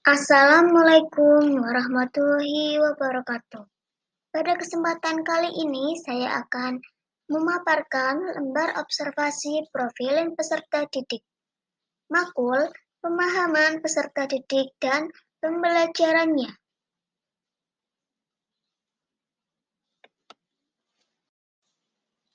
Assalamualaikum warahmatullahi wabarakatuh. Pada kesempatan kali ini, saya akan memaparkan lembar observasi profilin peserta didik. Makul, pemahaman peserta didik dan pembelajarannya.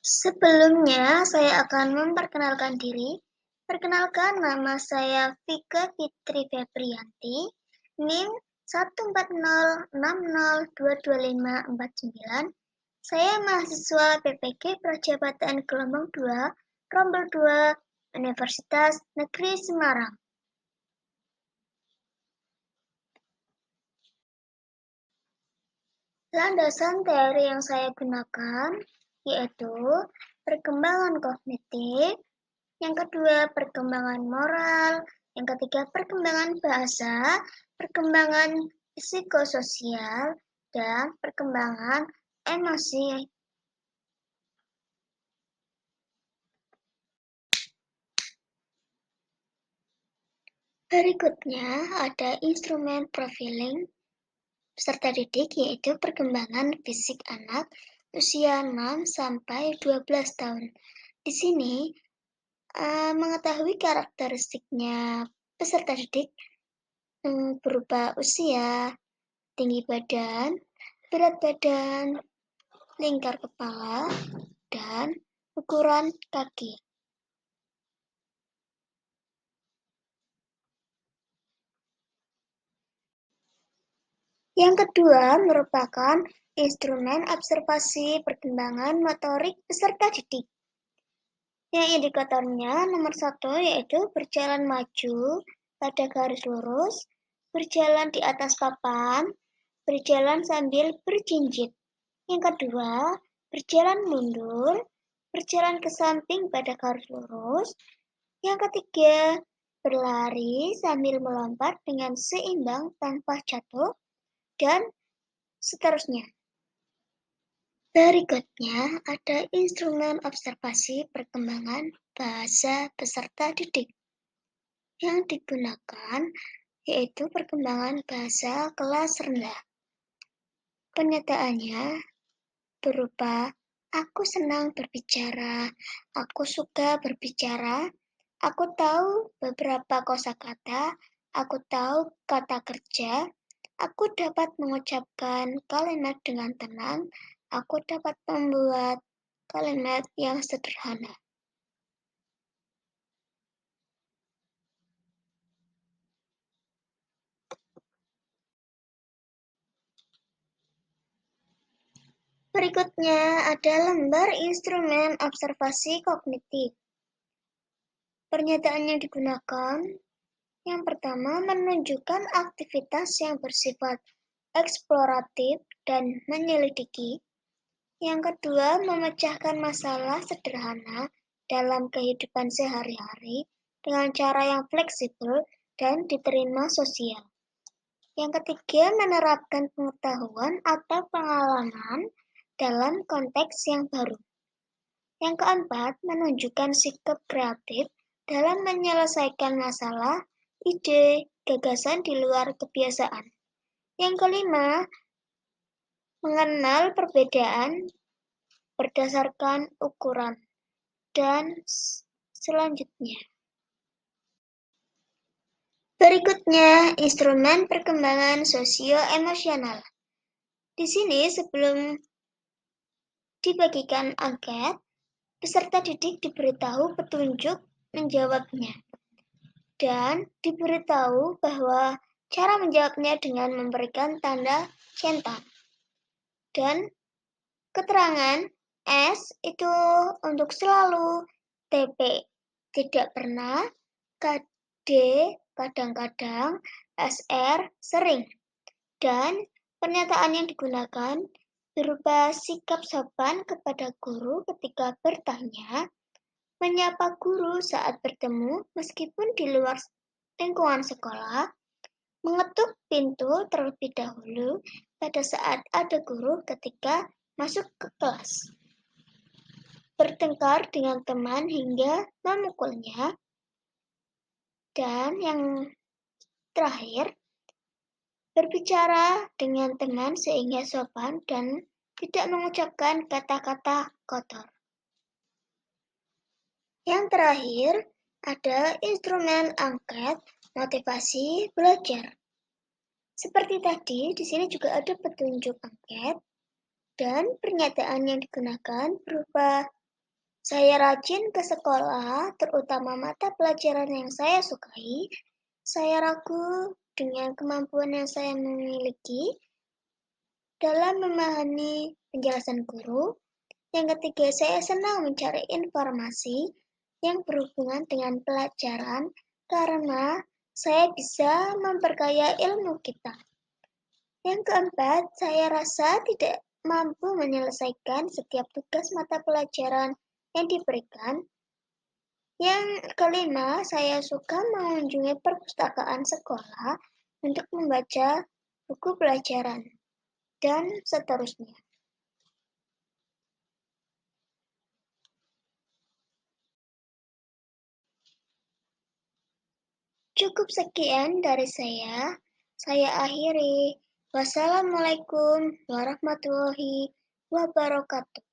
Sebelumnya, saya akan memperkenalkan diri. Perkenalkan, nama saya Vika Fitri Febrianti, NIM 14060225549. Saya mahasiswa PPG Prajabatan Gelombang 2, Rombel 2, Universitas Negeri Semarang. Landasan teori yang saya gunakan yaitu perkembangan kognitif, yang kedua perkembangan moral, yang ketiga perkembangan bahasa, perkembangan psikososial, dan perkembangan emosi. Berikutnya ada instrumen profiling peserta didik, yaitu perkembangan fisik anak usia 6 sampai 12 tahun. Di sini mengetahui karakteristiknya peserta didik berupa usia, tinggi badan, berat badan, lingkar kepala, dan ukuran kaki. Yang kedua merupakan instrumen observasi perkembangan motorik peserta didik. Yang indikatornya nomor 1 yaitu berjalan maju pada garis lurus, berjalan di atas papan, berjalan sambil berjinjit. Yang kedua, berjalan mundur, berjalan ke samping pada garis lurus. Yang ketiga, berlari sambil melompat dengan seimbang tanpa jatuh, dan seterusnya. Berikutnya ada instrumen observasi perkembangan bahasa peserta didik. Yang digunakan yaitu perkembangan bahasa kelas rendah. Penyataannya berupa aku senang berbicara, aku suka berbicara, aku tahu beberapa kosakata, aku tahu kata kerja, aku dapat mengucapkan kalimat dengan tenang, aku dapat membuat kalimat yang sederhana. Berikutnya ada lembar instrumen observasi kognitif. Pernyataan yang digunakan, yang pertama menunjukkan aktivitas yang bersifat eksploratif dan menyelidiki. Yang kedua memecahkan masalah sederhana dalam kehidupan sehari-hari dengan cara yang fleksibel dan diterima sosial. Yang ketiga menerapkan pengetahuan atau pengalaman dalam konteks yang baru. Yang keempat, menunjukkan sikap kreatif dalam menyelesaikan masalah, ide, gagasan di luar kebiasaan. Yang kelima, mengenal perbedaan berdasarkan ukuran. Dan selanjutnya. Berikutnya, instrumen perkembangan sosio-emosional. Di sini sebelum dibagikan angket, peserta didik diberitahu petunjuk menjawabnya. Dan diberitahu bahwa cara menjawabnya dengan memberikan tanda centang. Dan keterangan S itu untuk selalu, TP tidak pernah, KD kadang-kadang, SR sering. Dan pernyataan yang digunakan berupa sikap sopan kepada guru ketika bertanya, menyapa guru saat bertemu meskipun di luar lingkungan sekolah, mengetuk pintu terlebih dahulu pada saat ada guru ketika masuk ke kelas, bertengkar dengan teman hingga memukulnya, dan yang terakhir, Berbicara dengan teman sehingga sopan dan tidak mengucapkan kata-kata kotor. Yang terakhir, ada instrumen angket motivasi belajar. Seperti tadi, di sini juga ada petunjuk angket dan pernyataan yang digunakan berupa saya rajin ke sekolah, terutama mata pelajaran yang saya sukai. Saya ragu dengan kemampuan yang saya miliki dalam memahami penjelasan guru. Yang ketiga, saya senang mencari informasi yang berhubungan dengan pelajaran karena saya bisa memperkaya ilmu kita. Yang keempat, saya rasa tidak mampu menyelesaikan setiap tugas mata pelajaran yang diberikan. Yang kelima, saya suka mengunjungi perpustakaan sekolah untuk membaca buku pelajaran, dan seterusnya. Cukup sekian dari saya akhiri. Wassalamualaikum warahmatullahi wabarakatuh.